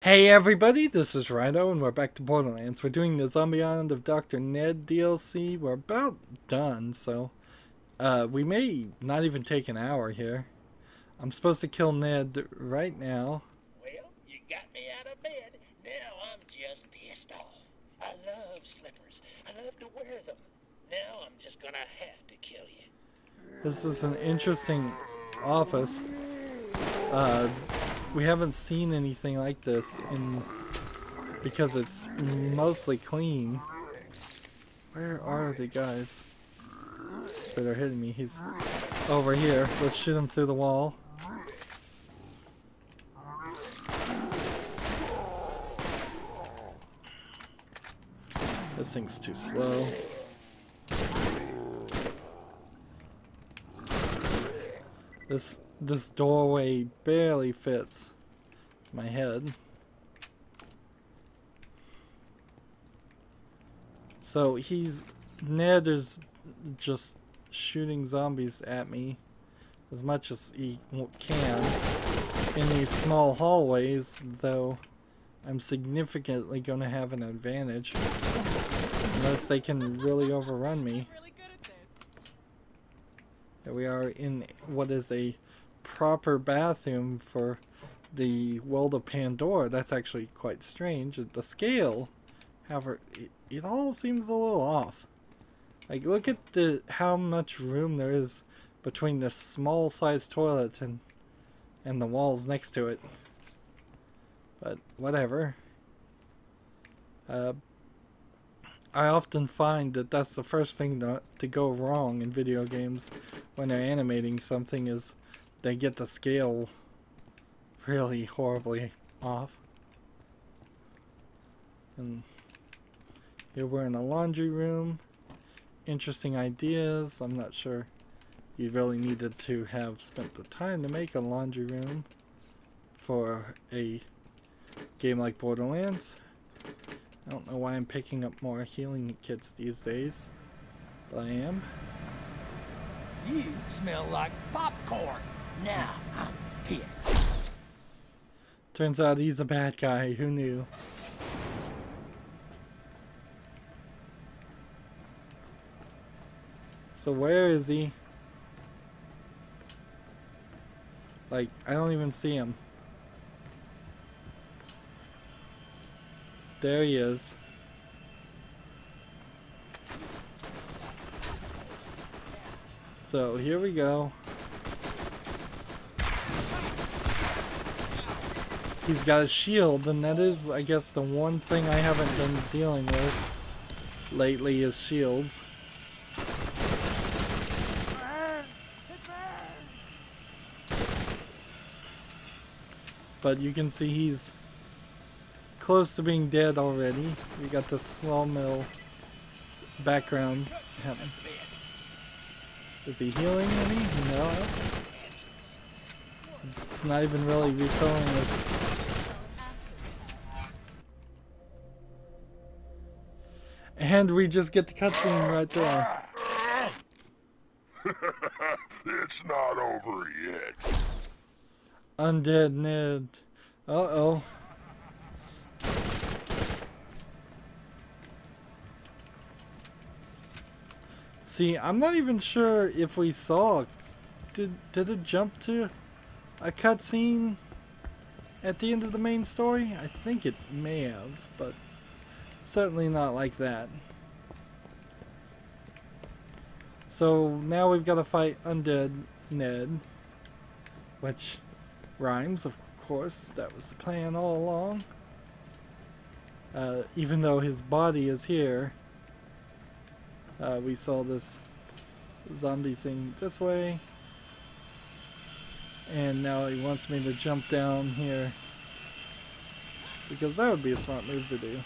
Hey everybody, this is Rydo and we're back to Borderlands. We're doing the Zombie Island of Dr. Ned DLC. We're about done, so we may not even take an hour here. I'm supposed to kill Ned right now. Well, you got me out of bed. Now I'm just pissed off. I love slippers. I love to wear them. Now I'm just gonna have to kill you. This is an interesting office. We haven't seen anything like this because it's mostly clean. Where are the guys that are hitting me? He's over here. Let's shoot him through the wall. This thing's too slow. This doorway barely fits my head. So Ned is just shooting zombies at me as much as he can in these small hallways, though I'm significantly going to have an advantage unless they can really overrun me. Here we are in what is a proper bathroom for the world of Pandora. That's actually quite strange. The scale, however, it all seems a little off. Like, look at how much room there is between this small sized toilet and the walls next to it. But whatever. I often find that that's the first thing to go wrong in video games when they're animating something, is they get the scale really horribly off. And here we're in a laundry room. Interesting ideas. I'm not sure you really needed to have spent the time to make a laundry room for a game like Borderlands. I don't know why I'm picking up more healing kits these days, but I am. You smell like popcorn. Now I'm pissed. Turns out he's a bad guy. Who knew? So where is he? Like, I don't even see him. There he is. So here we go. He's got a shield, and that is, I guess, the one thing I haven't been dealing with lately is shields. But you can see he's close to being dead already. We got the sawmill background happening. Is he healing any? No. It's not even really refilling this. And we just get the cutscene right there. It's not over yet. Undead Ned. Uh-oh. See, I'm not even sure if we saw. Did it jump to a cutscene at the end of the main story? I think it may have, but certainly not like that. So now we've got to fight Undead Ned, which rhymes, of course. That was the plan all along. Even though his body is here. We saw this zombie thing this way. And now he wants me to jump down here, because that would be a smart move to do.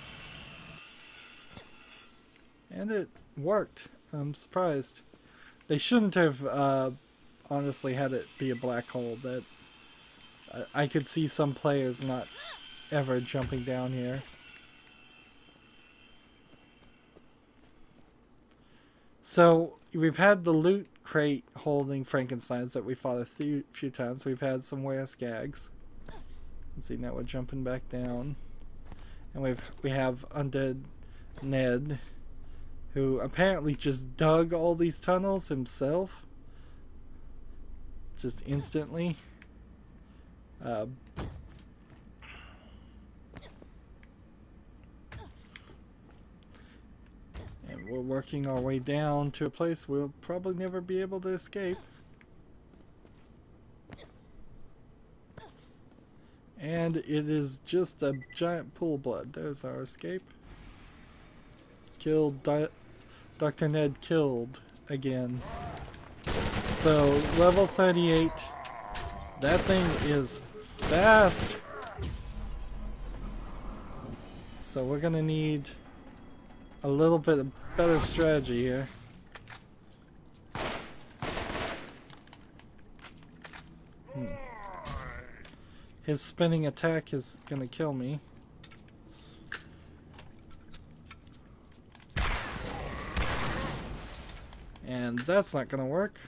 And it worked. I'm surprised. They shouldn't have honestly had it be a black hole. That I could see some players not ever jumping down here. So we've had the loot crate holding Frankensteins that we fought a few times. We've had some were skags. Let's see, now we're jumping back down. And we have Undead Ned, who apparently just dug all these tunnels himself. Just instantly. And we're working our way down to a place we'll probably never be able to escape. And it is just a giant pool of blood. There's our escape. Killed. Dr. Ned killed again. So, level 38. That thing is fast. So we're going to need a little bit of better strategy here. His spinning attack is gonna kill me. And that's not gonna work.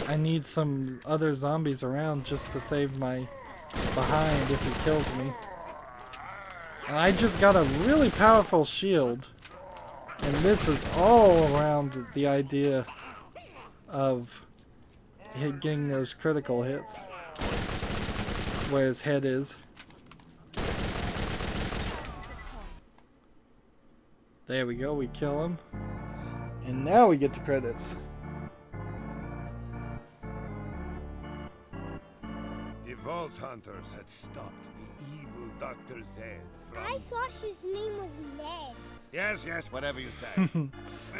I need some other zombies around just to save my behind if he kills me. And I just got a really powerful shield. And this is all around the idea of getting those critical hits where his head is. There we go, we kill him. And now we get the credits. The Vault Hunters had stopped the evil Dr. Zed from... I thought his name was Ned. Yes, whatever you say.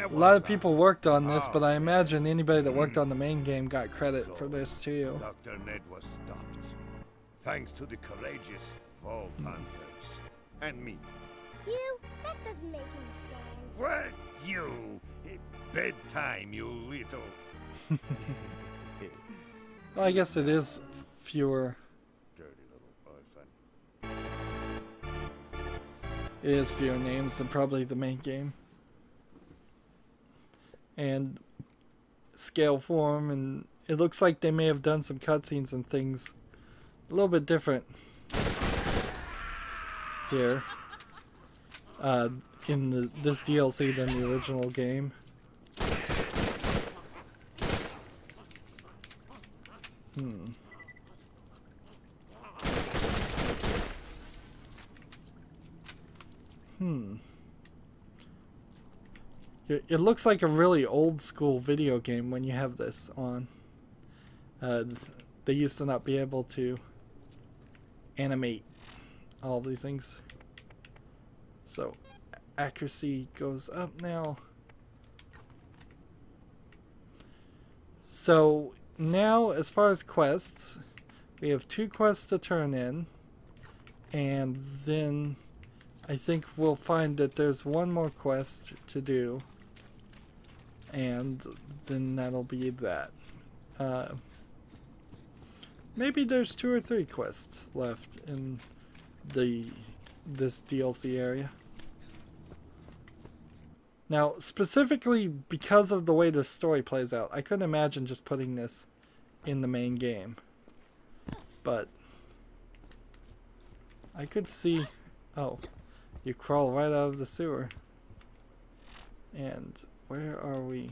A lot of people worked on this, but I imagine anybody that worked on the main game got credit for this too. Dr. Ned was stopped, thanks to the courageous Vault Hunters and me. You? That doesn't make any sense. What? You? Bedtime, you little... Well, I guess it is fewer. Dirty little orphan. It is fewer names than probably the main game. And scale form, and it looks like they may have done some cutscenes and things a little bit different here in this DLC than the original game. It looks like a really old school video game when you have this on. They used to not be able to animate all these things. So accuracy goes up now. So now as far as quests, we have 2 quests to turn in, and then I think we'll find that there's one more quest to do, and then that'll be that. Maybe there's 2 or 3 quests left in this DLC area. Now, specifically because of the way the story plays out, I couldn't imagine just putting this in the main game. But I could see... Oh, you crawl right out of the sewer. And where are we?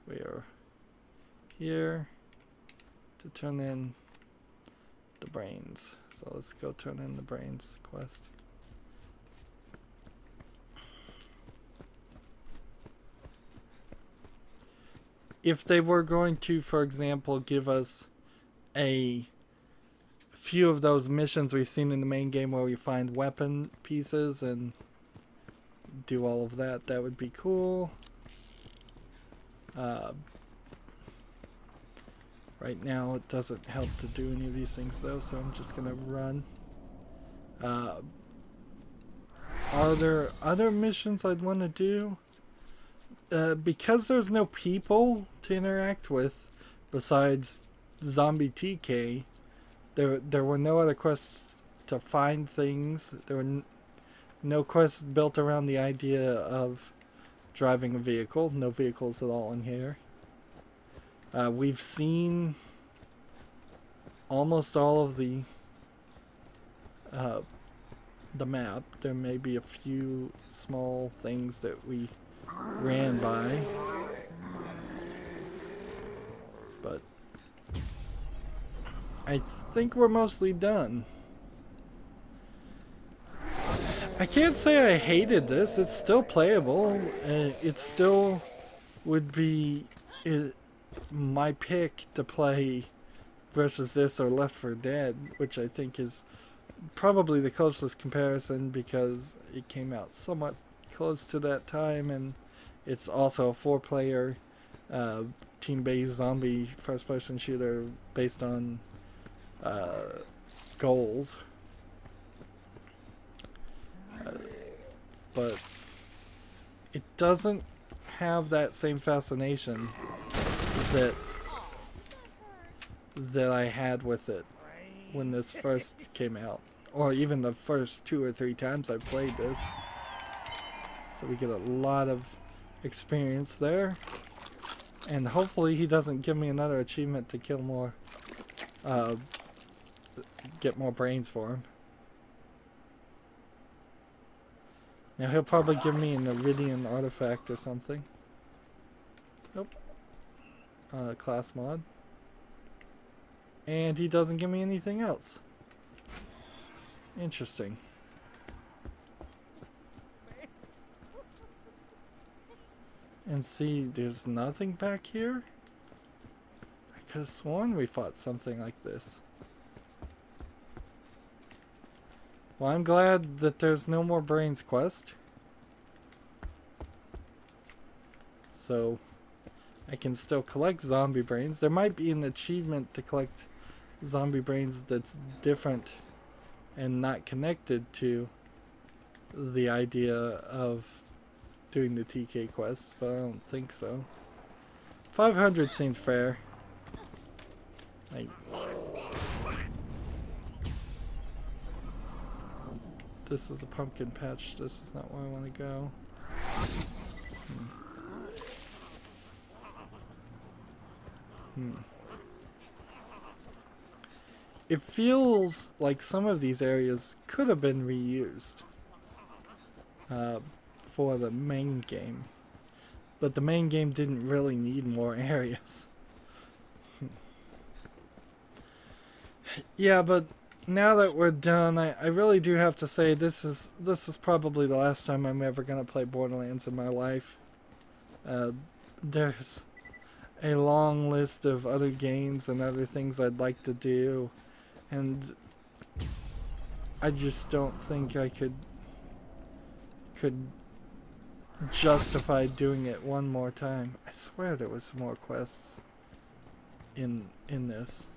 We are here to turn in the brains. So let's go turn in the brains quest. If they were going to, for example, give us a few of those missions we've seen in the main game where we find weapon pieces and do all of that, that would be cool. Right now it doesn't help to do any of these things though, so I'm just gonna run. Are there other missions I'd want to do? Because there's no people to interact with besides Zombie TK, there were no other quests to find things. There were no quests built around the idea of driving a vehicle. No vehicles at all in here. We've seen almost all of the map. There may be a few small things that we ran by, but I think we're mostly done. I can't say I hated this. It's still playable. It still would be my pick to play versus this or Left 4 Dead, which I think is probably the closest comparison because it came out somewhat close to that time, and it's also a 4-player team-based zombie first-person shooter based on goals. But it doesn't have that same fascination that I had with it when this first came out, or even the first 2 or 3 times I played this. So we get a lot of experience there, and hopefully he doesn't give me another achievement to kill more, get more brains for him. Now he'll probably give me an Iridian artifact or something. Nope. Class mod. And he doesn't give me anything else. Interesting. And see, there's nothing back here? I could have sworn we fought something like this. Well, I'm glad that there's no more brains quest. So I can still collect zombie brains. There might be an achievement to collect zombie brains that's different and not connected to the idea of doing the TK quests, but I don't think so. 500 seems fair. Like, this is the pumpkin patch. This is not where I want to go. It feels like some of these areas could have been reused for the main game, but the main game didn't really need more areas. Yeah, but now that we're done, I really do have to say this is probably the last time I'm ever gonna play Borderlands in my life. There's a long list of other games and other things I'd like to do, and I just don't think I could justify doing it one more time. I swear there was more quests in this.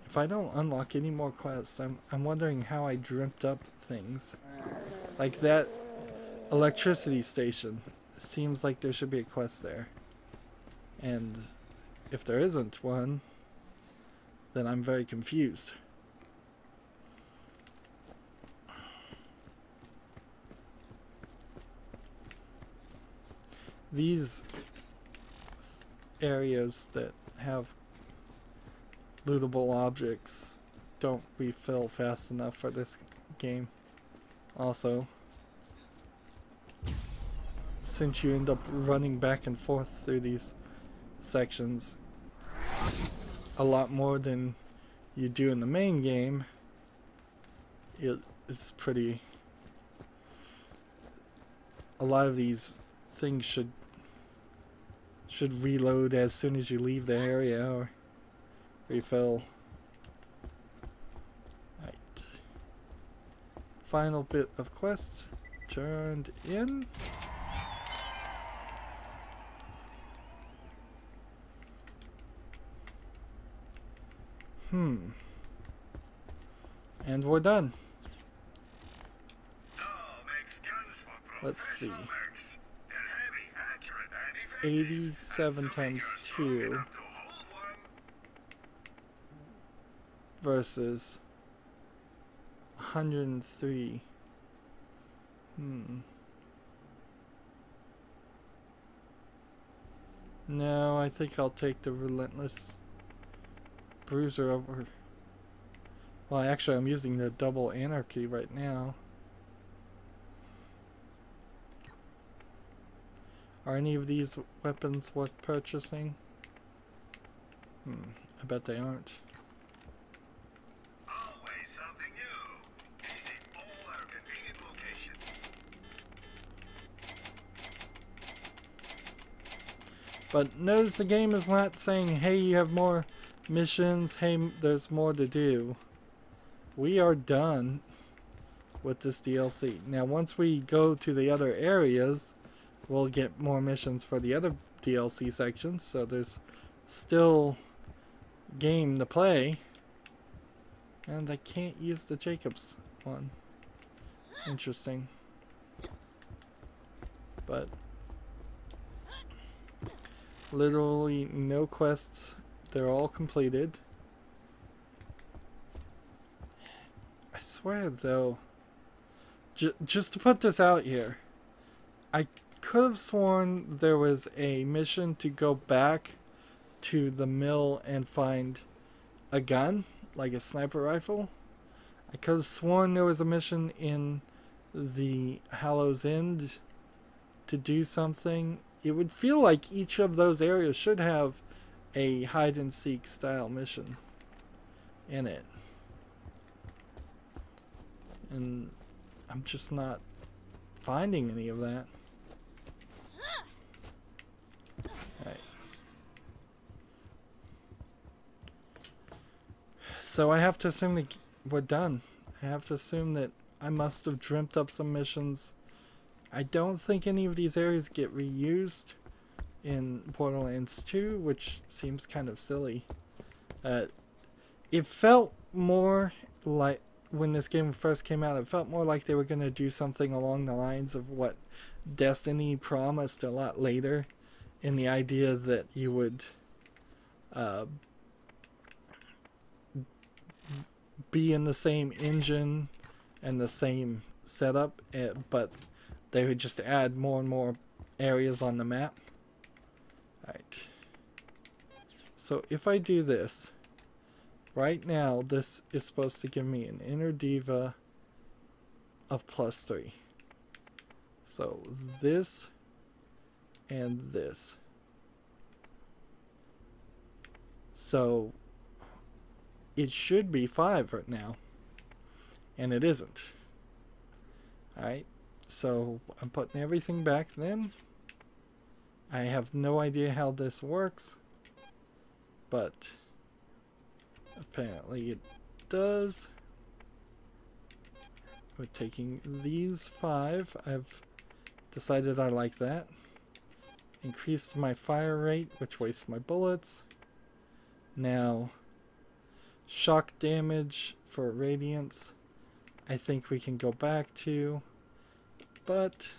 If I don't unlock any more quests, I'm wondering how I dreamt up things. Like that electricity station. It seems like there should be a quest there. And if there isn't one, then I'm very confused. These areas that have lootable objects don't refill fast enough for this game. Also, since you end up running back and forth through these sections a lot more than you do in the main game, it's pretty... A lot of these things should reload as soon as you leave the area or refill. Right. Final bit of quest turned in. And we're done. Let's see. 87 times 2 versus 103 No, I think I'll take the relentless bruiser over. Well, actually, I'm using the double anarchy right now. Are any of these weapons worth purchasing? I bet they aren't. Always something new. Visiting all our convenient locations. But notice the game is not saying, hey, you have more missions, hey, there's more to do. We are done with this DLC. Now, once we go to the other areas, we'll get more missions for the other DLC sections, so there's still game to play. And I can't use the Jacobs one. Interesting. But literally no quests. They're all completed. I swear though, just to put this out here, I could have sworn there was a mission to go back to the mill and find a gun, like a sniper rifle. I could have sworn there was a mission in the Hallows End to do something. It would feel like each of those areas should have a hide and seek style mission in it. And I'm just not finding any of that. Right. So I have to assume that we're done. I have to assume that I must have dreamt up some missions. I don't think any of these areas get reused in Borderlands 2, which seems kind of silly. It felt more like, when this game first came out, it felt more like they were going to do something along the lines of what Destiny promised a lot later, in the idea that you would be in the same engine and the same setup, but they would just add more and more areas on the map. Right. So if I do this, right now this is supposed to give me an inner diva of +3. So this and this. So it should be 5 right now, and it isn't. Alright, so I'm putting everything back then. I have no idea how this works, but apparently it does. We're taking these 5. I've decided I like that. Increased my fire rate, which wastes my bullets. Now, shock damage for radiance, I think we can go back to, but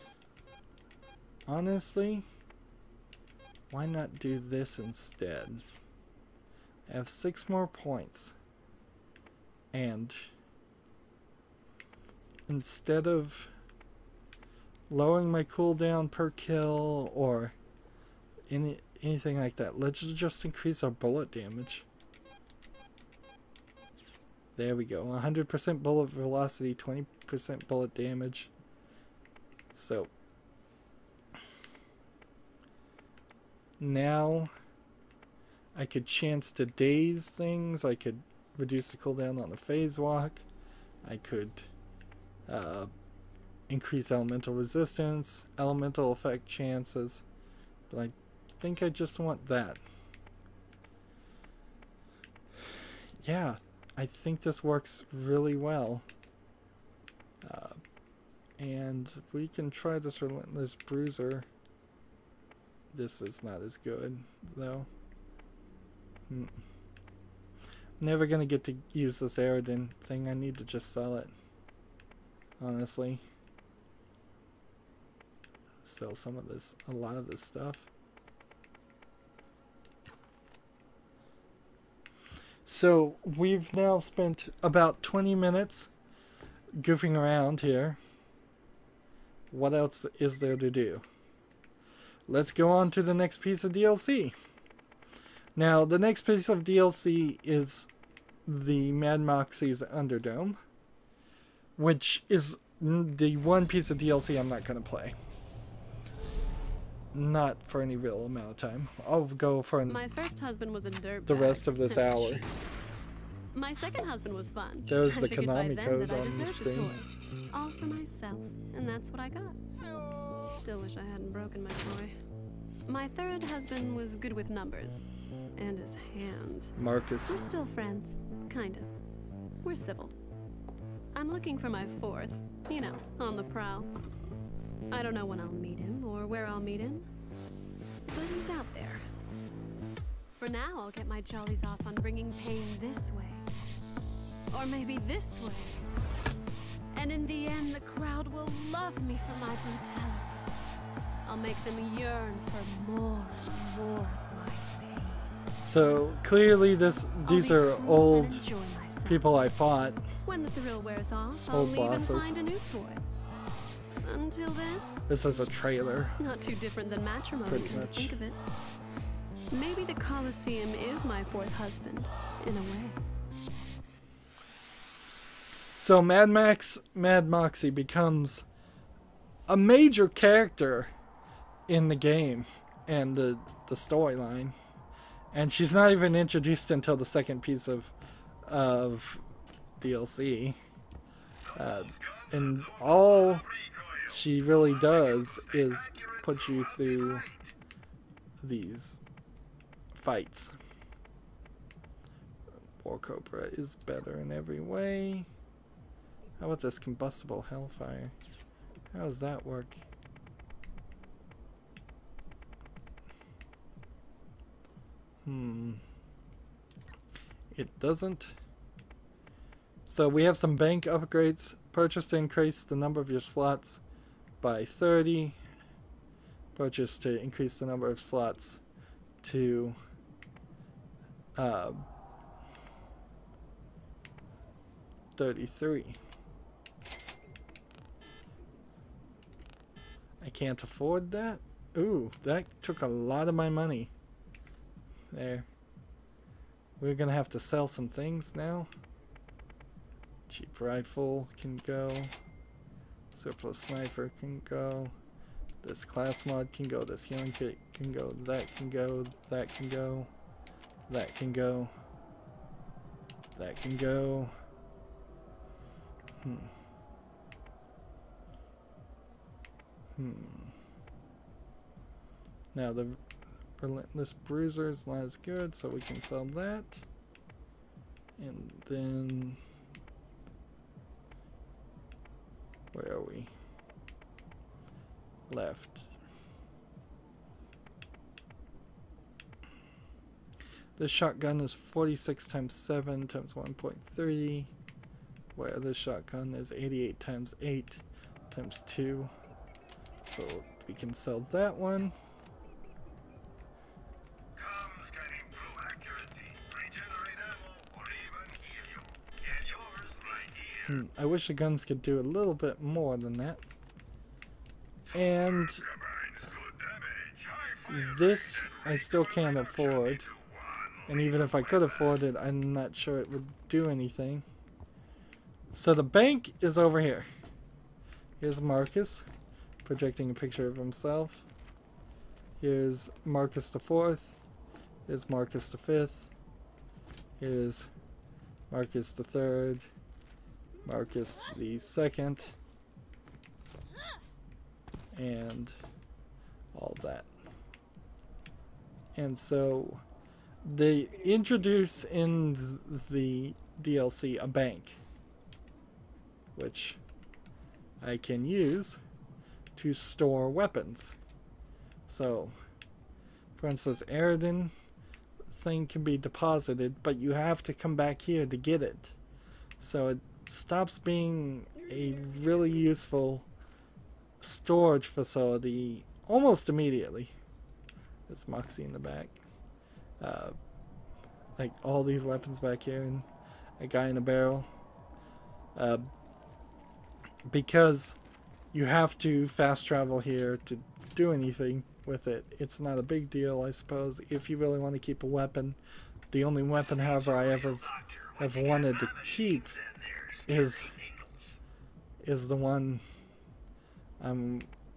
honestly, why not do this instead? I have 6 more points, and instead of lowering my cooldown per kill or anything like that, let's just increase our bullet damage. There we go. 100% bullet velocity, 20% bullet damage. So now I could chance to daze things. I could reduce the cooldown on the phase walk. I could increase elemental resistance, elemental effect chances. But I think I just want that. Yeah, I think this works really well. And we can try this relentless bruiser. This is not as good, though. Never gonna get to use this Aerodin thing. I need to just sell it, honestly. Sell some of this, a lot of this stuff. So we've now spent about 20 minutes goofing around here. what else is there to do? Let's go on to the next piece of DLC. Now, the next piece of DLC is the Mad Moxie's Underdome, which is the one piece of DLC I'm not going to play. Not for any real amount of time. I'll go for My first husband was a dirtbag. the rest of this hour. My second husband was fun. There's I the figured by Konami then code that I on the deserved a screen. toy. All for myself, and that's what I got. Still wish I hadn't broken my toy. My third husband was good with numbers. And his hands. Marcus. We're still friends. Kinda. We're civil. I'm looking for my fourth. You know, on the prowl. I don't know when I'll meet him, or where I'll meet him. But he's out there. For now, I'll get my jollies off on bringing pain this way. Or maybe this way. And in the end, the crowd will love me for my brutality. I'll make them yearn for more and more of my pain. So clearly these are old people I fought. When the thrill wears off, I'll Old leave and bosses. find a new toy. Until then, This is a trailer. not too different than matrimony, Pretty when you much. think of it. Maybe the Colosseum is my fourth husband, in a way. So Mad Moxie becomes a major character in the game and the storyline, and she's not even introduced until the second piece of DLC. And all she really does is put you through these fights. War Cobra is better in every way. How about this combustible hellfire? How does that work? It doesn't. So we have some bank upgrades. Purchase to increase the number of your slots by 30. Purchase to increase the number of slots to 33. I can't afford that. Ooh, that took a lot of my money. There. We're gonna have to sell some things now. Cheap rifle can go. Surplus sniper can go. This class mod can go. This healing kit can go. That can go. That can go. That can go. That can go. Now the Relentless Bruiser is not as good, so we can sell that. And then where are we? Left. This shotgun is 46 times 7 times 1.3, where this shotgun is 88 times 8 times 2. So we can sell that one. I wish the guns could do a little bit more than that. And this I still can't afford. And even if I could afford it, I'm not sure it would do anything. So the bank is over here. Here's Marcus projecting a picture of himself. Here's Marcus the Fourth. Here's Marcus the Fifth. Here's Marcus the Third. Marcus the Second. And all that. And so they introduce in the DLC a bank, which I can use to store weapons. So, for instance, Aridin thing can be deposited, but you have to come back here to get it. So it stops being a really useful storage facility almost immediately. There's Moxie in the back. Like all these weapons back here and a guy in a barrel. Because you have to fast travel here to do anything with it. It's not a big deal, I suppose, if you really want to keep a weapon. The only weapon, however, I ever have wanted to keep is the one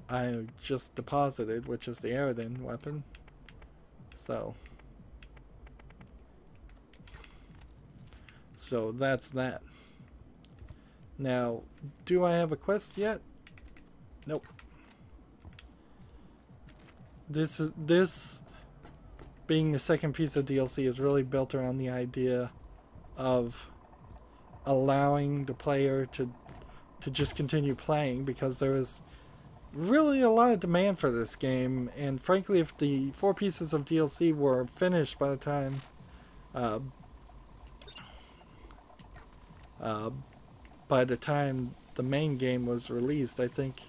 I just deposited, which is the Aridin weapon. So that's that. Now, do I have a quest yet? Nope. This being the second piece of DLC is really built around the idea of allowing the player to just continue playing, because there is really a lot of demand for this game, and frankly, if the 4 pieces of DLC were finished by the time the main game was released, I think,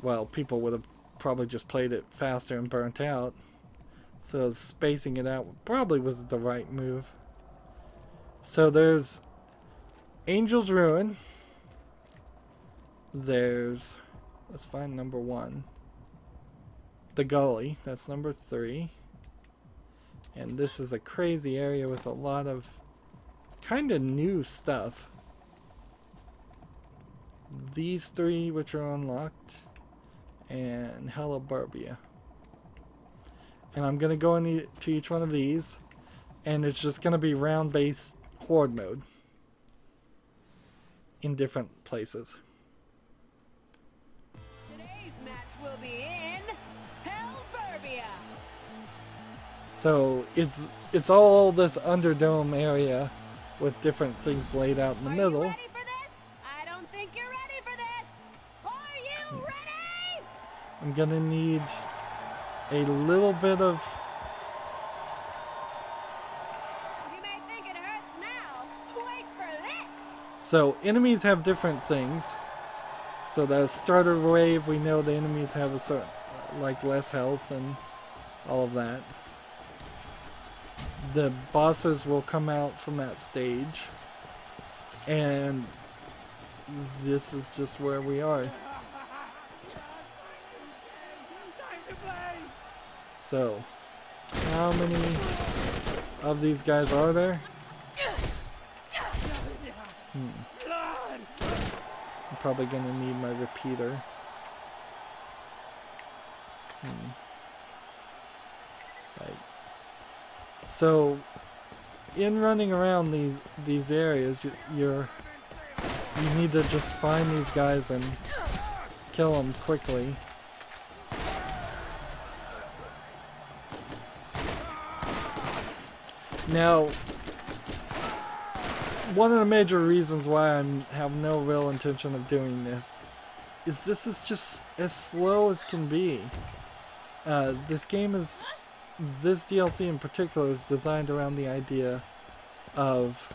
well, people would have probably just played it faster and burnt out. So spacing it out probably was the right move. So there's Angel's Ruin. There's, let's find number 1. The Gully, that's number 3. And this is a crazy area with a lot of kind of new stuff. These 3 which are unlocked, and Hello Burbia. And I'm going to go into each one of these, and it's just going to be round-based horde mode in different places. Today's match will be in Burbia. So it's all this Underdome area with different things laid out in the middle. Ready for this? I don't think you're ready for this. Are you ready? I'm gonna need a little bit of... You may think it hurts now. Wait for this. So enemies have different things. So the starter wave, we know the enemies have a certain, like, less health and all of that. The bosses will come out from that stage, and this is just where we are. So, how many of these guys are there? I'm probably gonna need my repeater. Right. So, in running around these areas, you need to just find these guys and kill them quickly. Now, one of the major reasons why I have no real intention of doing this is just as slow as can be. This DLC in particular is designed around the idea of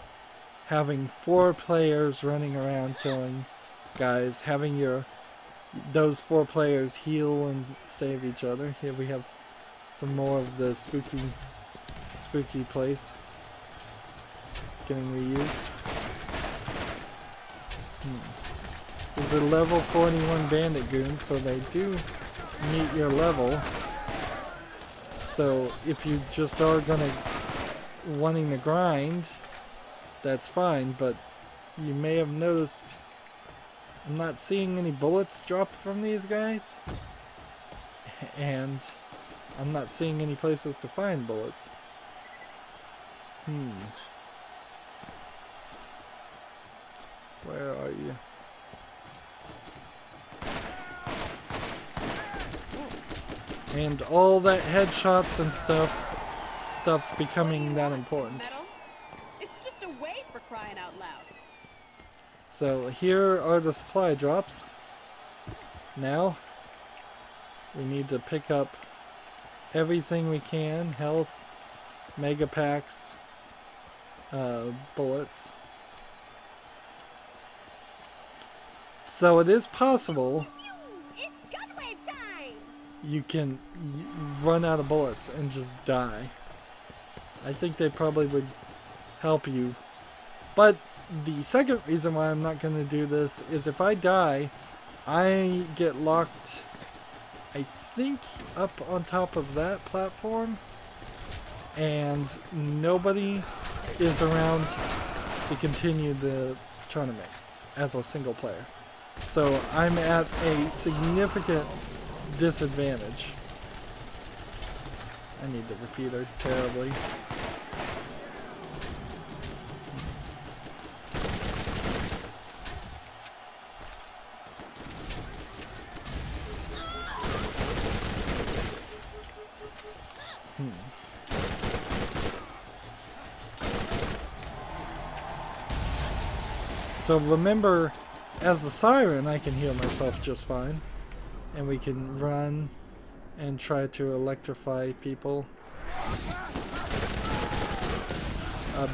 having 4 players running around killing guys, having those 4 players heal and save each other. Here we have some more of the spooky place getting reused. These are level 41 bandit goons, so they do meet your level. So if you just are wanting to grind, that's fine, but you may have noticed I'm not seeing any bullets drop from these guys, and I'm not seeing any places to find bullets. Where are you? And all that headshots and stuff's becoming that important. It's just a wait for crying out loud. So here are the supply drops. Now we need to pick up everything we can: health, mega packs, bullets. So it is possible you can run out of bullets and just die. I think they probably would help you. But the second reason why I'm not going to do this is if I die, I get locked, I think, up on top of that platform, and nobody is around to continue the tournament as a single player. So I'm at a significant disadvantage. I need the repeater terribly. So remember, as the siren, I can heal myself just fine. And we can run and try to electrify people.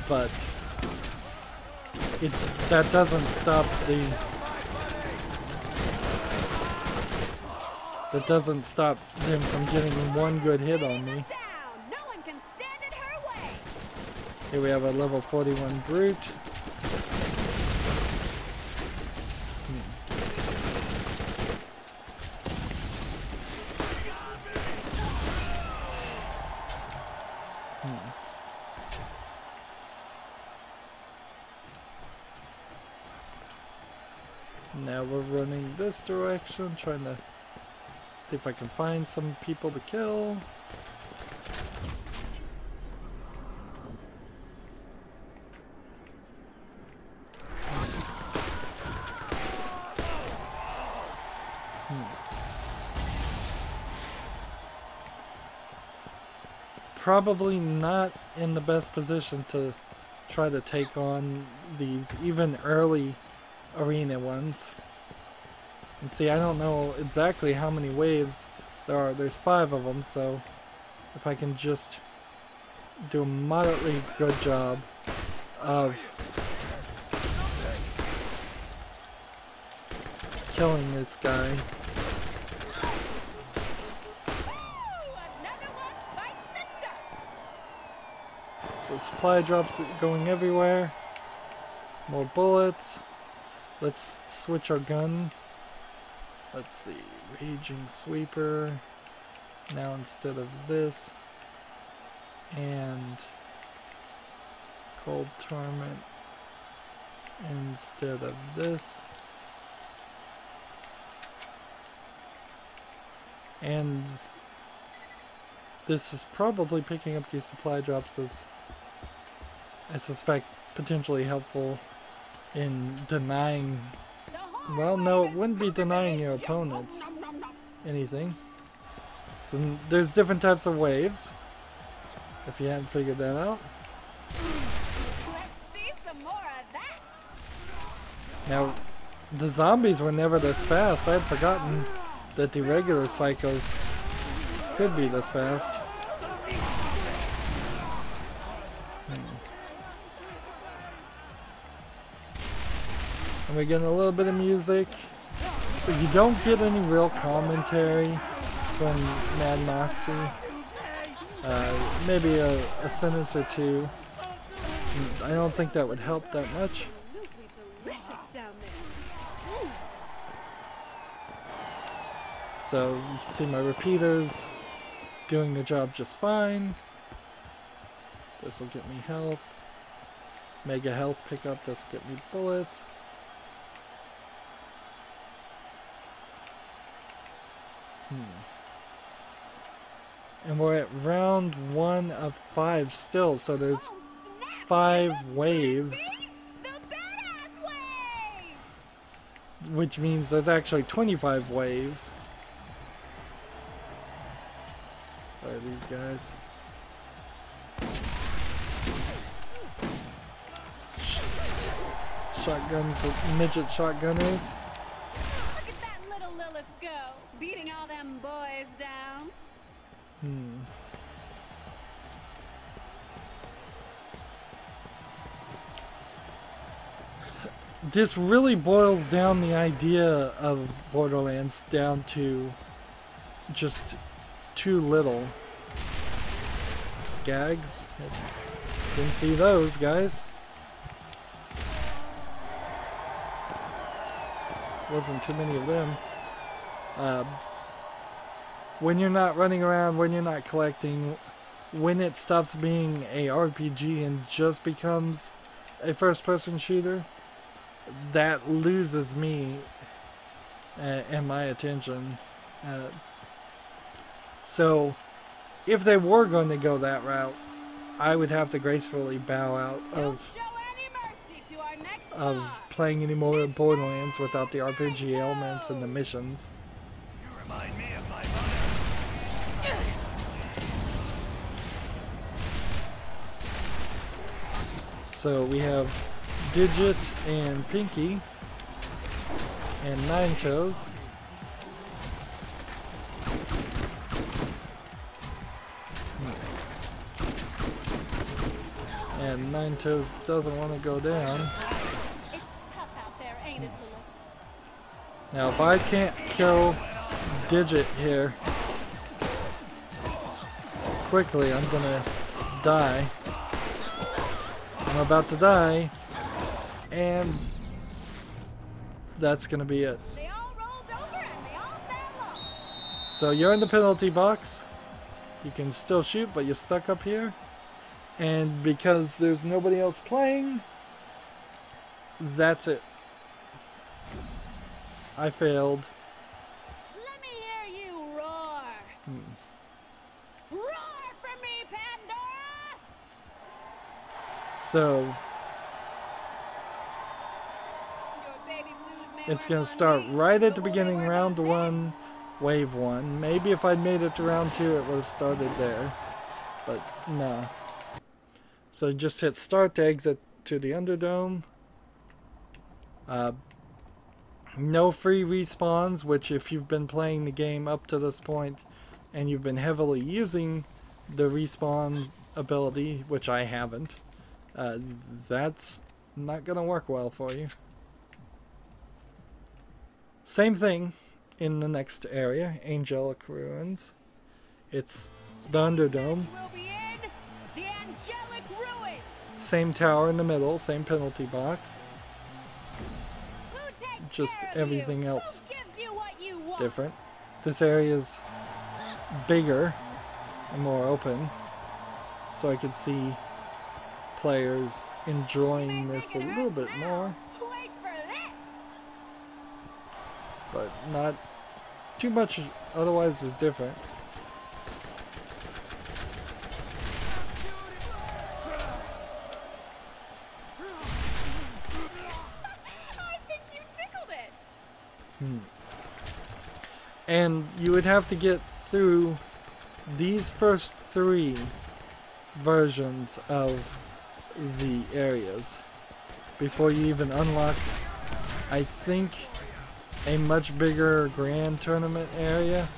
But that doesn't stop the... That doesn't stop them from getting one good hit on me. Here we have a level 41 brute. Now we're running this direction, trying to see if I can find some people to kill. Probably not in the best position to try to take on these even early arena ones. And see, I don't know exactly how many waves there are. There's 5 of them, so if I can just do a moderately good job of killing this guy. So supply drops going everywhere. More bullets. Let's switch our gun. Let's see. Raging Sweeper. Now instead of this. And Cold Torment instead of this. And this is probably picking up these supply drops as, I suspect, potentially helpful in denying, well, no, it wouldn't be denying your opponents anything. So there's different types of waves, if you hadn't figured that out. Now, the zombies were never this fast. I had forgotten that the regular psychos could be this fast. And we're getting a little bit of music, but you don't get any real commentary from Mad Moxie. Maybe a sentence or two. I don't think that would help that much. So you can see my repeaters doing the job just fine. This will get me health. Mega health pickup, this will get me bullets. And we're at round 1 of 5 still, so there's 5 waves. Which means there's actually 25 waves. Where are these guys? Shotguns with midget shotgunners. Look at that little Lilith go, beating all them boys down. This really boils down the idea of Borderlands down to just too little. Skags? Didn't see those, guys. wasn't too many of them. When you're not running around, when you're not collecting, when it stops being a RPG and just becomes a first-person shooter, that loses me and my attention. So if they were going to go that route, I would have to gracefully bow out of playing any more Borderlands without the RPG elements and the missions. You remind me of my mother. So we have Digit and Pinky and Nine Toes. And Nine Toes doesn't want to go down. It's tough out there, ain't it, Lilith? Now if I can't kill Digit here quickly, I'm gonna die. I'm about to die, and that's gonna be it. They all rolled over and they all fell off. So you're in the penalty box. You can still shoot, but you're stuck up here. And because there's nobody else playing, that's it. I failed. Let me hear you roar. Roar for me, Pandora! So Your baby blues may it's work gonna on start me, right at the but will they beginning, work round on me? 1, wave 1. Maybe if I'd made it to round 2, it would have started there. But no. So just hit start to exit to the Underdome. No free respawns, which if you've been playing the game up to this point and you've been heavily using the respawn ability, which I haven't, that's not going to work well for you. Same thing in the next area, Angelic Ruins. It's the Underdome. We'll be in the angelic ruin. Same tower in the middle, same penalty box. Who takes Just care of everything you? else Who gives you what you want? different. This area is bigger and more open, so I could see players enjoying this a little bit more, Wait for this. but not too much otherwise is different. I think you tickled it. And you would have to get through these first 3 versions of the areas before you even unlock, I think, a much bigger grand tournament area.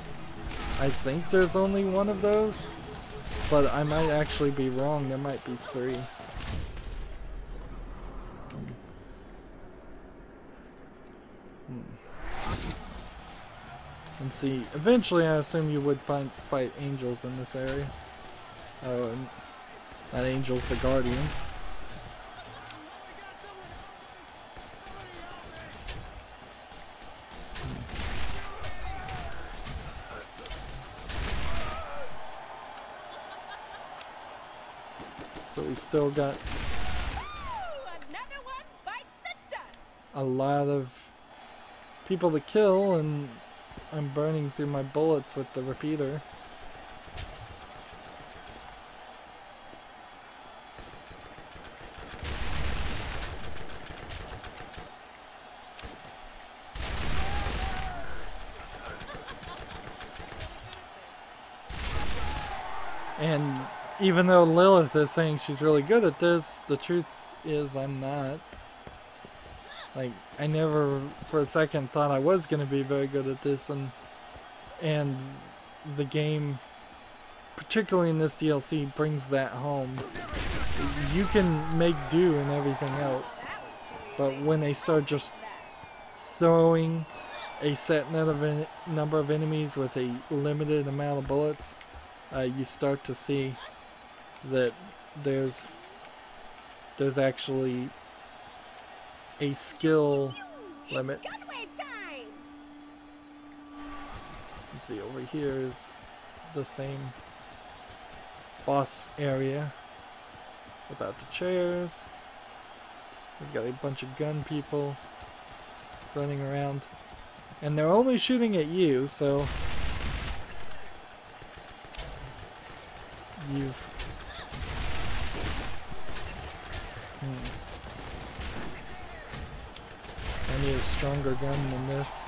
I think there's only 1 of those, but I might actually be wrong. There might be 3. And see, eventually I assume you would fight angels in this area. Oh, not angels, but guardians. So we still got Another one bites the dust. a lot of people to kill, and I'm burning through my bullets with the repeater. And even though Lilith is saying she's really good at this, the truth is I'm not. Like, I never for a second thought I was going to be very good at this, and the game, particularly in this DLC, brings that home. You can make do in everything else, but when they start just throwing a set number of enemies with a limited amount of bullets, you start to see that there's actually a skill limit. Gunway time. Let's see, over here is the same boss area without the chairs. We've got a bunch of gun people running around, and they're only shooting at you, so you've I need a stronger gun than this.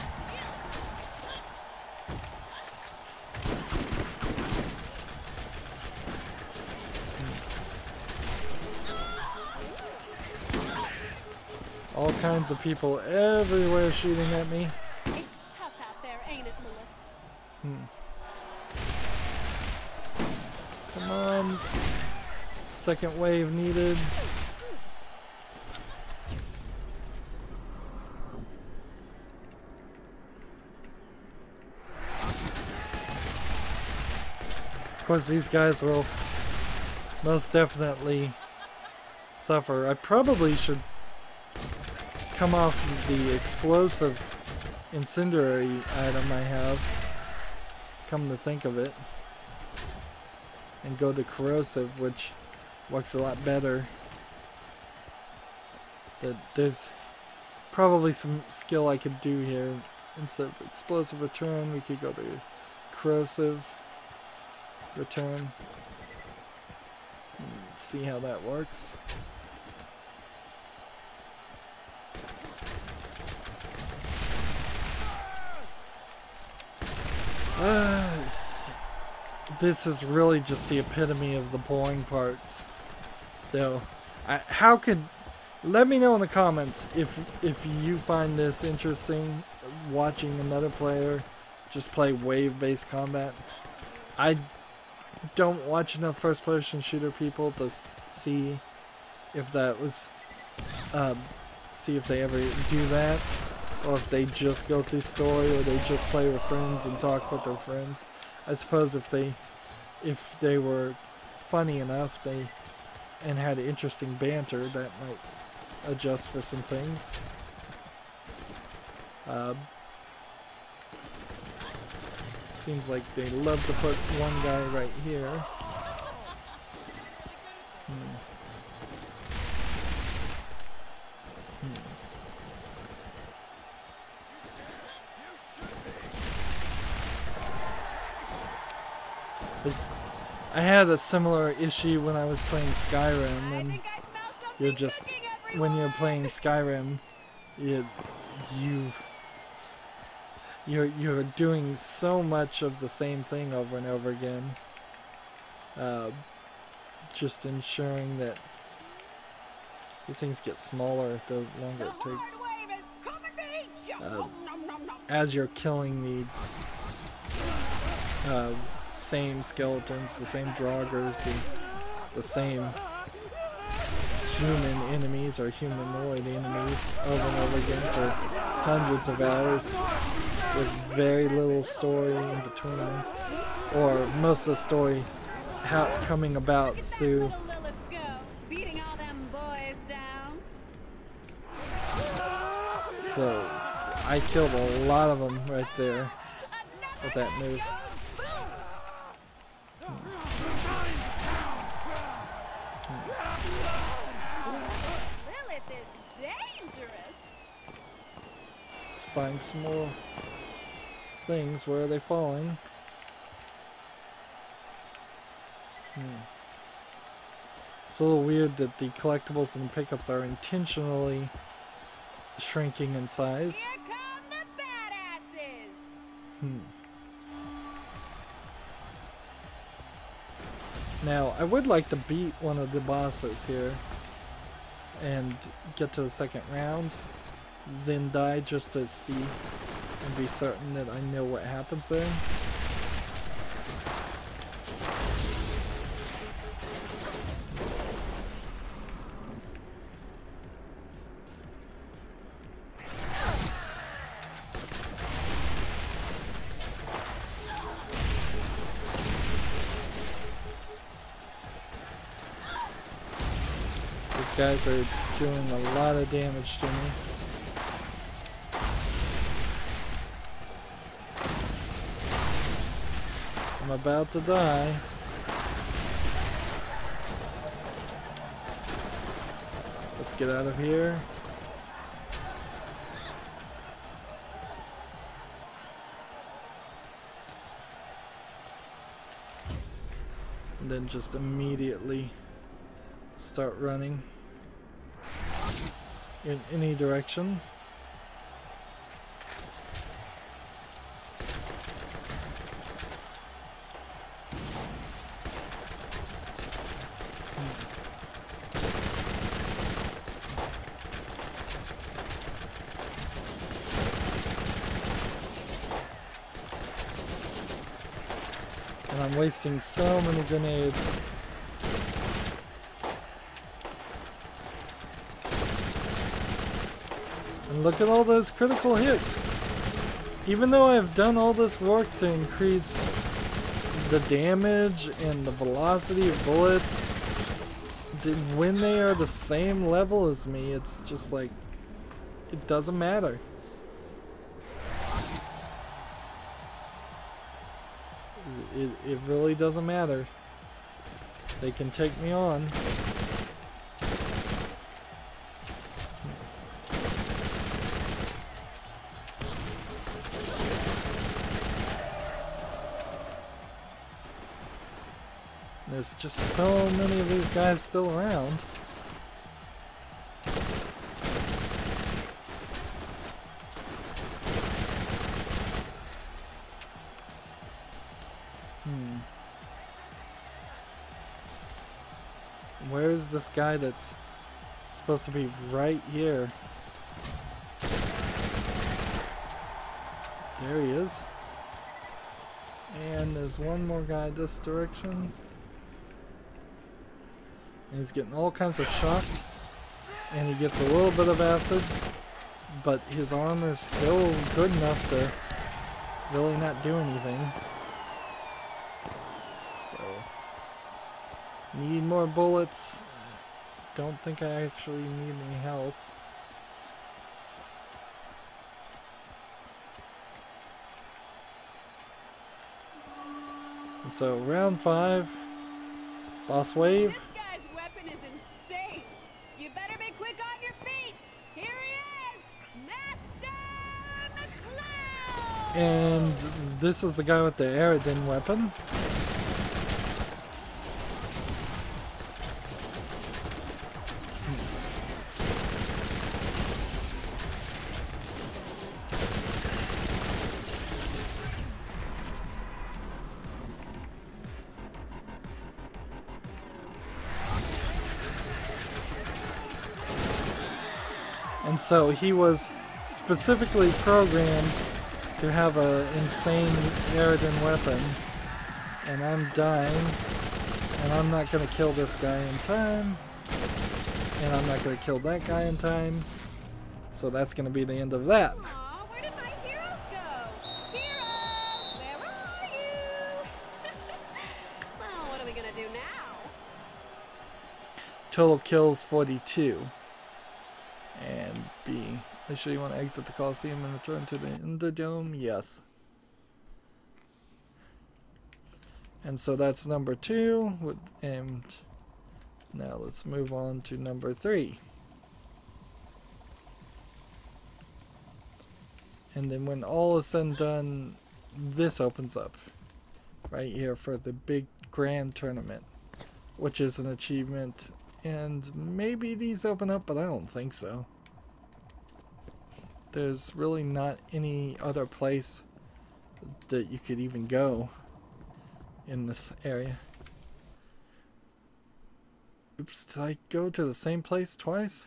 All kinds of people everywhere shooting at me. It's tough out there, ain't it, Lewis? Come on. Second wave needed. Of course, these guys will most definitely suffer. I probably should come off the explosive incendiary item I have, come to think of it, and go to corrosive, which works a lot better. But there's probably some skill I could do here. Instead of explosive return, we could go to corrosive return. See how that works. This is really just the epitome of the boring parts, though. How could, let me know in the comments if you find this interesting, watching another player just play wave-based combat. I don't watch enough first-person shooter people to see if that was, see if they ever do that, or if they just go through story, or they just play with friends and talk with their friends. I suppose if they were funny enough, and had interesting banter, that might adjust for some things. Seems like they love to put one guy right here. I had a similar issue when I was playing Skyrim, and you're just, when you're playing Skyrim, you're doing so much of the same thing over and over again, just ensuring that these things get smaller the longer it takes. As you're killing the same skeletons, the same draugrs, the same human enemies or humanoid enemies over and over again for hundreds of hours with very little story in between, or most of the story coming about through so I killed a lot of them right there with that move. Let's find some more things. Where are they falling? It's a little weird that the collectibles and the pickups are intentionally shrinking in size. Here come the badasses. Now, I would like to beat one of the bosses here and get to the second round, then die just to see and be certain that I know what happens there. These guys are doing a lot of damage to me. about to die. Let's get out of here. And then just immediately start running in any direction. And I'm wasting so many grenades. And look at all those critical hits. Even though I've done all this work to increase the damage and the velocity of bullets, when they are the same level as me, it's just like, it doesn't matter. It really doesn't matter. They can take me on. There's just so many of these guys still around. Where's this guy that's supposed to be right here? There he is. And there's one more guy this direction. And he's getting all kinds of shocked. And he gets a little bit of acid. But his armor's still good enough to really not do anything. So, need more bullets. Don't think I actually need any health. And so, round 5. Boss wave. This guy's weapon is insane. You better be quick on your feet. Here he is, Master McCloud. And this is the guy with the Aridin weapon. And so he was specifically programmed to have an insane Aridin weapon. And I'm dying. And I'm not going to kill this guy in time. And I'm not going to kill that guy in time. So that's going to be the end of that. Aw, where did my heroes go? Heroes, where are you? Well, what are we gonna do now? Total kills 42. And B. Are you sure you want to exit the Coliseum and return to the Indodome? Yes. And so that's number 2. And now let's move on to number 3. And then when all is said and done, this opens up. Right here for the big grand tournament. Which is an achievement. And maybe these open up, but I don't think so. There's really not any other place that you could even go in this area. Oops, did I go to the same place twice?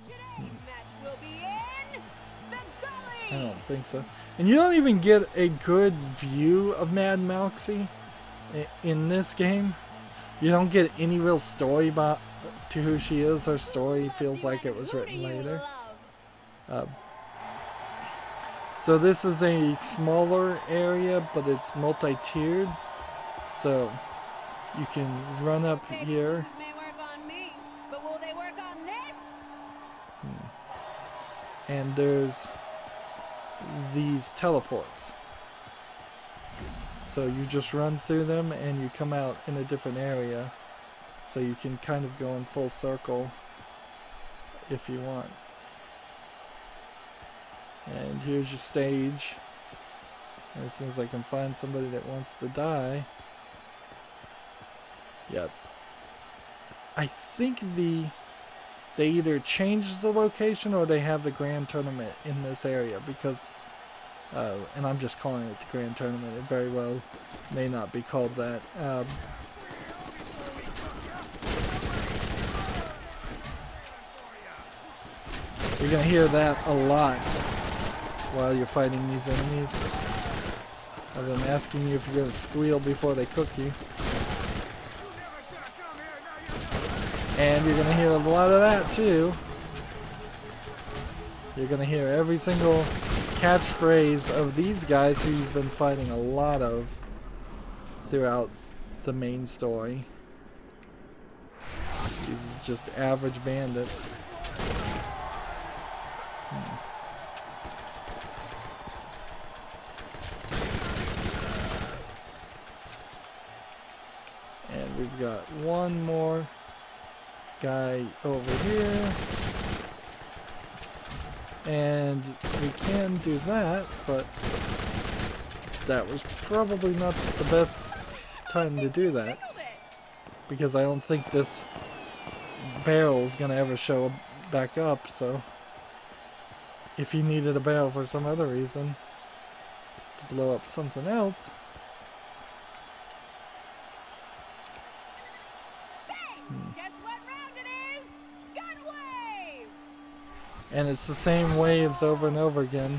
Today's match will be in the I gully. don't think so. And you don't even get a good view of Mad Moxie in this game. You don't get any real story about to who she is. Her story feels like it was written later. So this is a smaller area, but it's multi-tiered. So you can run up here. May work on me, but will they work on this? And there's these teleports. So you just run through them and you come out in a different area. So you can kind of go in full circle if you want. And here's your stage. And as soon as I can find somebody that wants to die. Yep. I think they either changed the location or they have the grand tournament in this area because and I'm just calling it the grand tournament. It very well may not be called that. You're gonna hear that a lot while you're fighting these enemies. Of them asking you if you're gonna squeal before they cook you. And you're gonna hear a lot of that too. You're gonna hear every single catchphrase of these guys who you've been fighting a lot of throughout the main story. These are just average bandits. And we've got one more guy over here. And we can do that, but that was probably not the best time to do that. Because I don't think this barrel is going to ever show back up, so if you needed a barrel for some other reason to blow up something else. Guess what round it is? Gun wave! And it's the same waves over and over again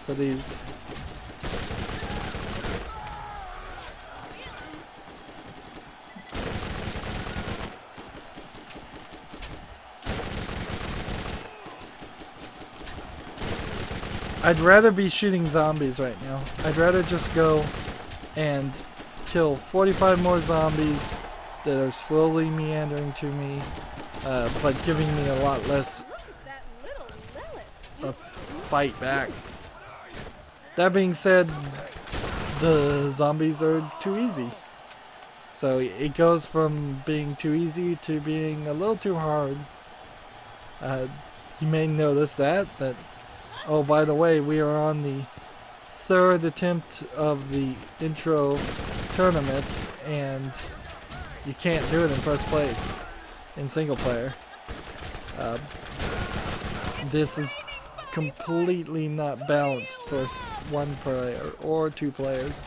for these. I'd rather be shooting zombies right now. I'd rather just go and kill 45 more zombies that are slowly meandering to me, but giving me a lot less a fight back. That being said, the zombies are too easy. So it goes from being too easy to being a little too hard. You may notice that, oh, by the way, we are on the third attempt of the intro tournaments, and you can't do it in first place in single player. This is completely not balanced for one player or two players.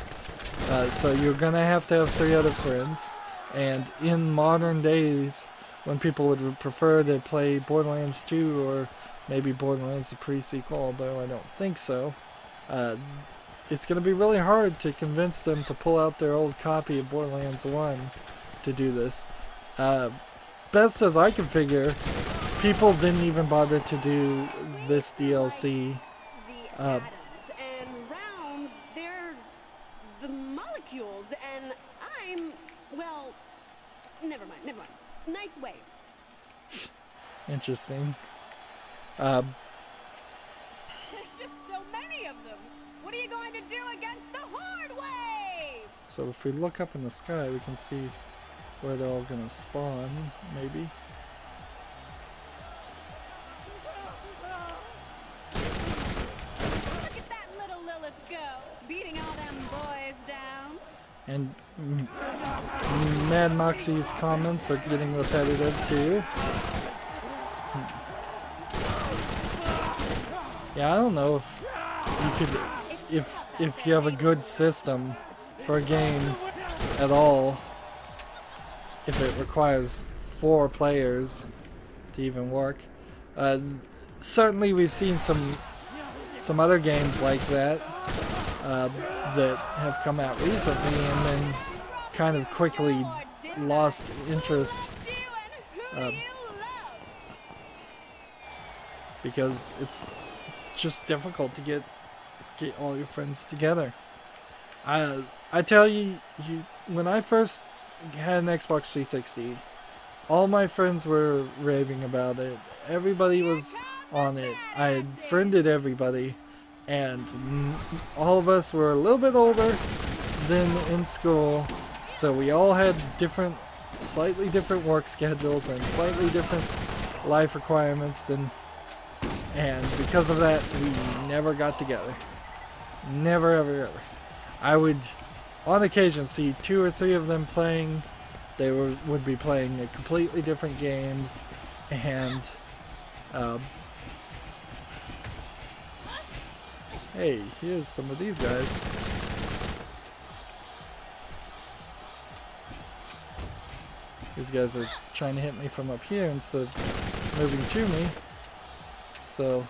So you're gonna have to have 3 other friends, and in modern days when people would prefer to play Borderlands 2 or maybe Borderlands the pre-sequel, although I don't think so, it's gonna be really hard to convince them to pull out their old copy of Borderlands 1 to do this. Best as I can figure, people didn't even bother to do this DLC. The atoms and rounds, they're the molecules, and I'm, well, never mind. Nice wave. Interesting. There's just so many of them. What are you going to do against the horde wave? So if we look up in the sky, we can see where they're all gonna spawn, maybe. Look at that little Lilith go, beating all them boys down. And Mad Moxie's comments are getting repetitive too. Yeah, I don't know if you could, if you have a good system for a game at all, if it requires 4 players to even work. Certainly we've seen some other games like that that have come out recently and then kind of quickly lost interest because it's just difficult to get all your friends together. I tell you, when I first had an Xbox 360, all my friends were raving about it. Everybody was on it. I had friended everybody, and all of us were a little bit older than in school, so we all had different, slightly different work schedules and slightly different life requirements and because of that, we never got together. Never, ever, ever. I would, on occasion, see 2 or 3 of them playing. They would be playing completely different games, and hey, here's some of these guys. These guys are trying to hit me from up here instead of moving to me. So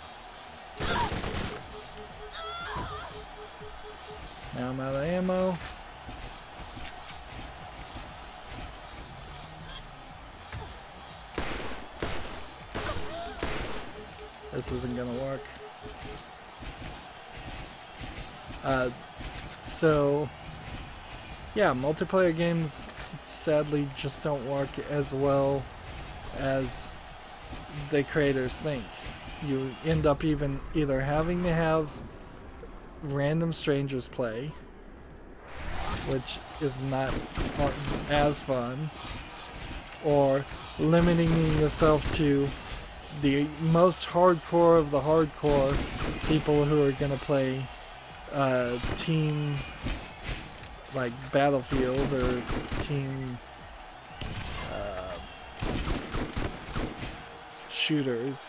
now I'm out of ammo. This isn't gonna work. So yeah, multiplayer games sadly just don't work as well as the creators think. You end up either having to have random strangers play, which is not as fun, or limiting yourself to the most hardcore of the hardcore people who are gonna play team like Battlefield or team shooters,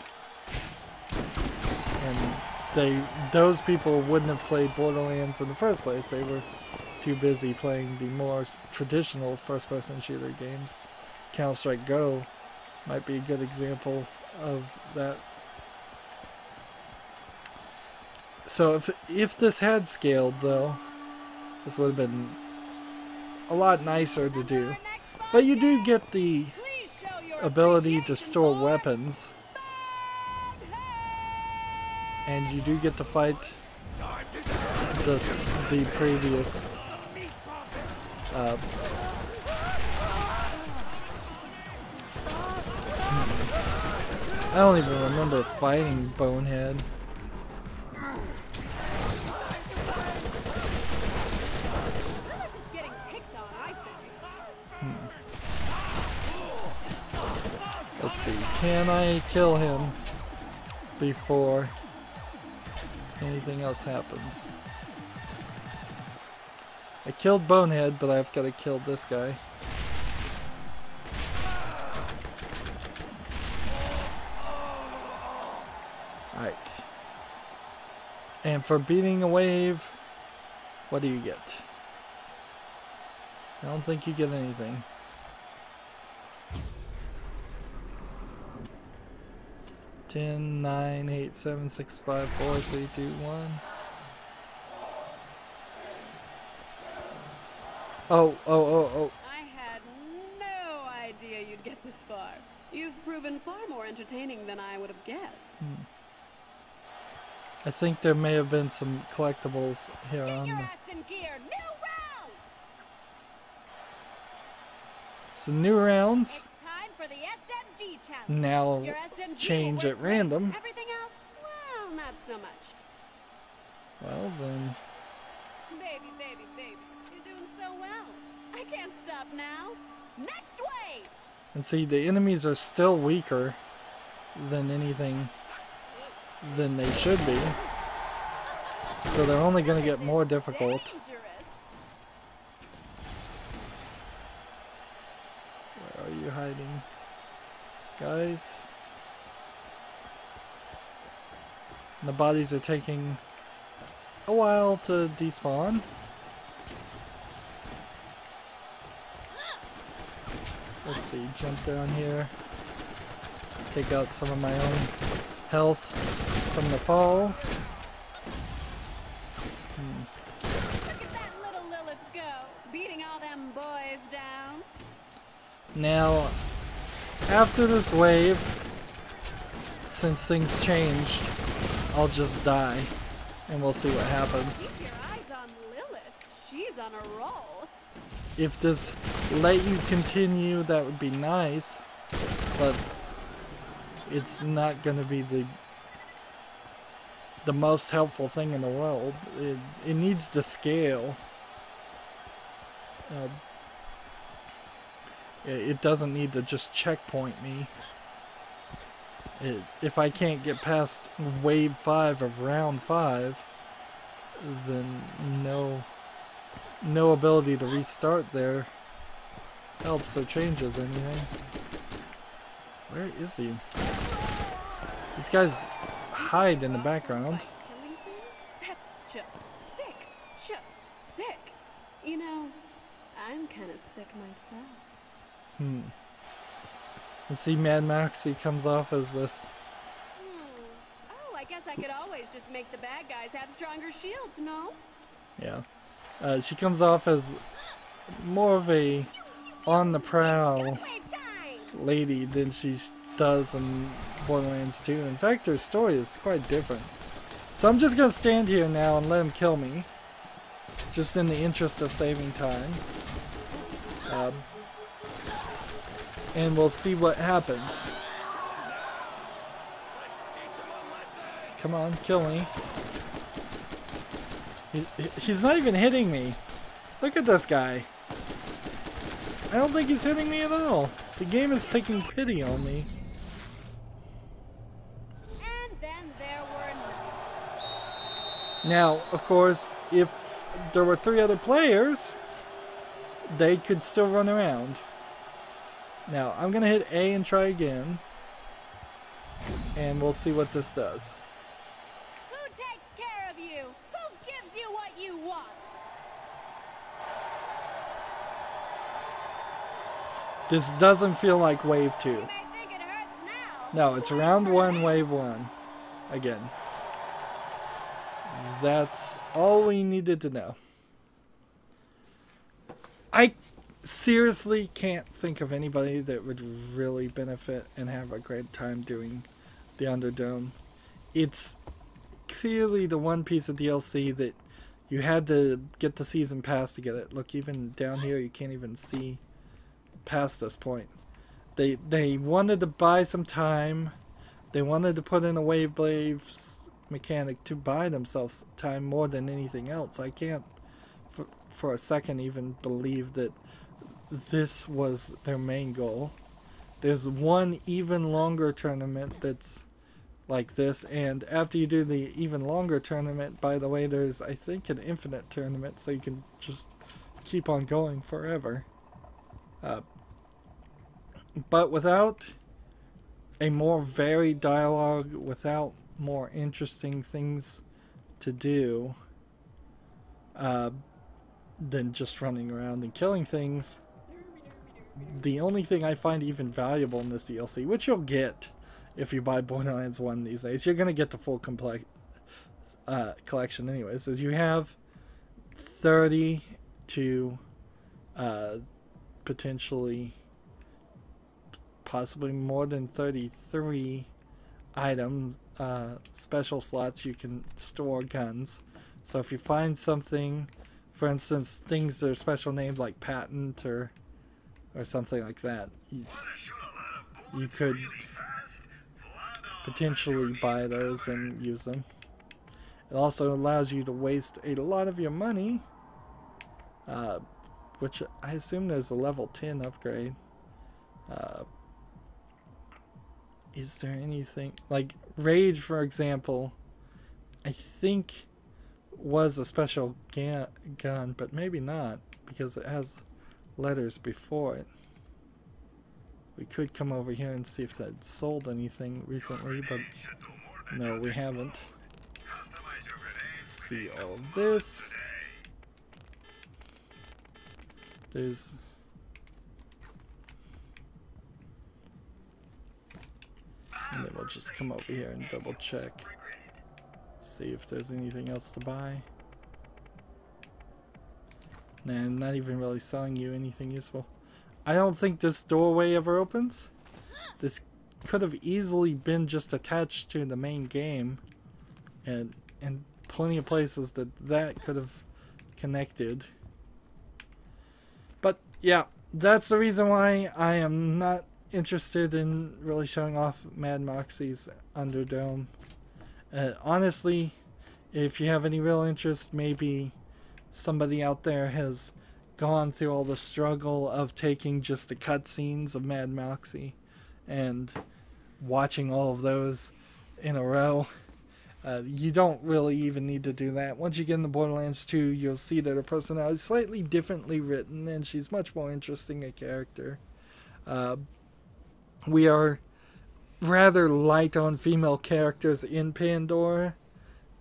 and those people wouldn't have played Borderlands in the first place. They were too busy playing the more traditional first-person shooter games. Counter-Strike Go might be a good example of that. So if this had scaled, though, this would have been a lot nicer to do. But you do get the ability to store weapons, and you do get to fight the previous I don't even remember fighting Bonehead. Let's see, can I kill him before anything else happens? I killed Bonehead, but I've got to kill this guy. Alright. And for beating a wave, what do you get? I don't think you get anything. Ten, 9, 8, 7, 6, 5, 4, 3, 2, 1. Oh. I had no idea you'd get this far. You've proven far more entertaining than I would have guessed. I think there may have been some collectibles here on the... So new rounds now change at random. Everything else, well, not so much. Well then... Baby, you're doing so well. I can't stop now. Next wave! And see, the enemies are still weaker than anything than they should be. So they're only going to get more difficult. Where are you hiding, guys? And the bodies are taking a while to despawn. Let's see, jump down here, take out some of my own health from the fall. Look at that little Lilith go, beating all them boys down. Now, after this wave, since things changed, I'll just die, and we'll see what happens. Keep your eyes on Lilith. She's on a roll. If this let you continue, that would be nice, but it's not going to be the most helpful thing in the world. It needs to scale. It doesn't need to just checkpoint me. If I can't get past wave 5 of round 5, then no ability to restart there helps or changes anything. Where is he? These guys hide in the background. That's just sick. Just sick. You know, I'm kind of sick myself. And see, Mad Maxie comes off as this. Oh, I guess I could always just make the bad guys have stronger shields, no? Yeah. She comes off as more of a on the prowl lady than she does in Borderlands 2. In fact, her story is quite different. So I'm just gonna stand here now and let him kill me, just in the interest of saving time. And we'll see what happens. Come on, kill me. He's not even hitting me. Look at this guy. I don't think he's hitting me at all. The game is taking pity on me. And then there were Now, of course, if there were 3 other players, they could still run around. Now, I'm going to hit A and try again. And we'll see what this does. Who takes care of you? Who gives you what you want? This doesn't feel like wave 2. You may think it hurts now. No, it's round 1, wave 1. Again. That's all we needed to know. I seriously can't think of anybody that would really benefit and have a great time doing the Underdome. It's clearly the one piece of DLC that you had to get the season pass to get it. Look, even down here you can't even see past this point. They wanted to buy some time. They wanted to put in a wave blades mechanic to buy themselves time more than anything else. I can't for a second even believe that this was their main goal. There's one even longer tournament that's like this, and after you do the even longer tournament, by the way, there's I think an infinite tournament, so you can just keep on going forever. But without a more varied dialogue, without more interesting things to do than just running around and killing things, the only thing I find even valuable in this DLC, which you'll get if you buy Borderlands 1 these days, you're going to get the full collection anyways, is you have 30 to potentially possibly more than 33 item special slots you can store guns. So if you find something, for instance, things that are special named like patent or something like that, you could potentially buy those and use them. It also allows you to waste a lot of your money, which I assume there's a level 10 upgrade. Is there anything like Rage, for example? I think was a special gun, but maybe not because it has letters before it. We could come over here and see if that sold anything recently, but no, we haven't. See all of this. There's and then we'll just come over here and double check. See if there's anything else to buy. Nah, I'm not even really selling you anything useful. I don't think this doorway ever opens. This could have easily been just attached to the main game, and plenty of places that could have connected. But yeah, that's the reason why I am not interested in really showing off Mad Moxie's Underdome. Honestly, if you have any real interest, maybe somebody out there has gone through all the struggle of taking just the cutscenes of Mad Moxie and watching all of those in a row. You don't really even need to do that. Once you get into Borderlands 2, you'll see that her personality is slightly differently written, and she's much more interesting a character. We are rather light on female characters in Pandora,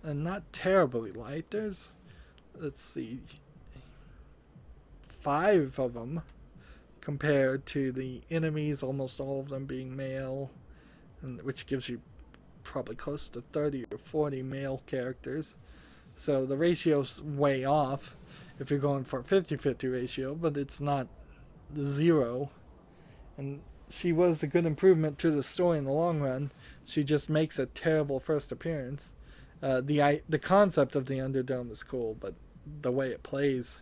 and not terribly light. There's, let's see, 5 of them compared to the enemies, almost all of them being male, and which gives you probably close to 30 or 40 male characters. So the ratio's way off if you're going for a 50-50 ratio, but it's not 0. And she was a good improvement to the story in the long run. She just makes a terrible first appearance. The concept of the Underdome is cool, but the way it plays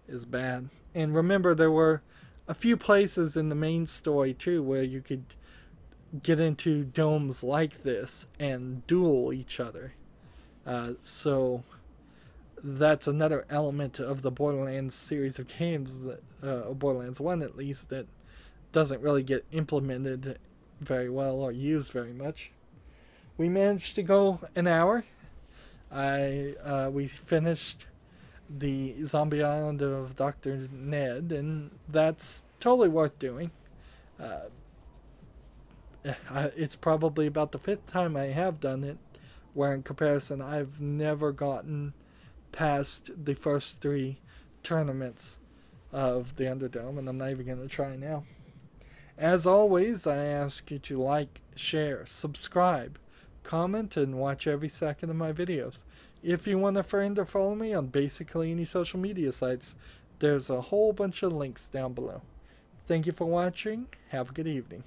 is bad. And remember, there were a few places in the main story too where you could get into domes like this and duel each other. So that's another element of the Borderlands series of games, that, Borderlands 1 at least, that doesn't really get implemented very well or used very much. We managed to go an hour. We finished the Zombie Island of Dr. Ned, and that's totally worth doing. It's probably about the 5th time I have done it, where in comparison I've never gotten past the first 3 tournaments of the Underdome, and I'm not even going to try now. As always, I ask you to like, share, subscribe, comment, and watch every second of my videos. If you want a friend or follow me on basically any social media sites, there's a whole bunch of links down below. Thank you for watching. Have a good evening.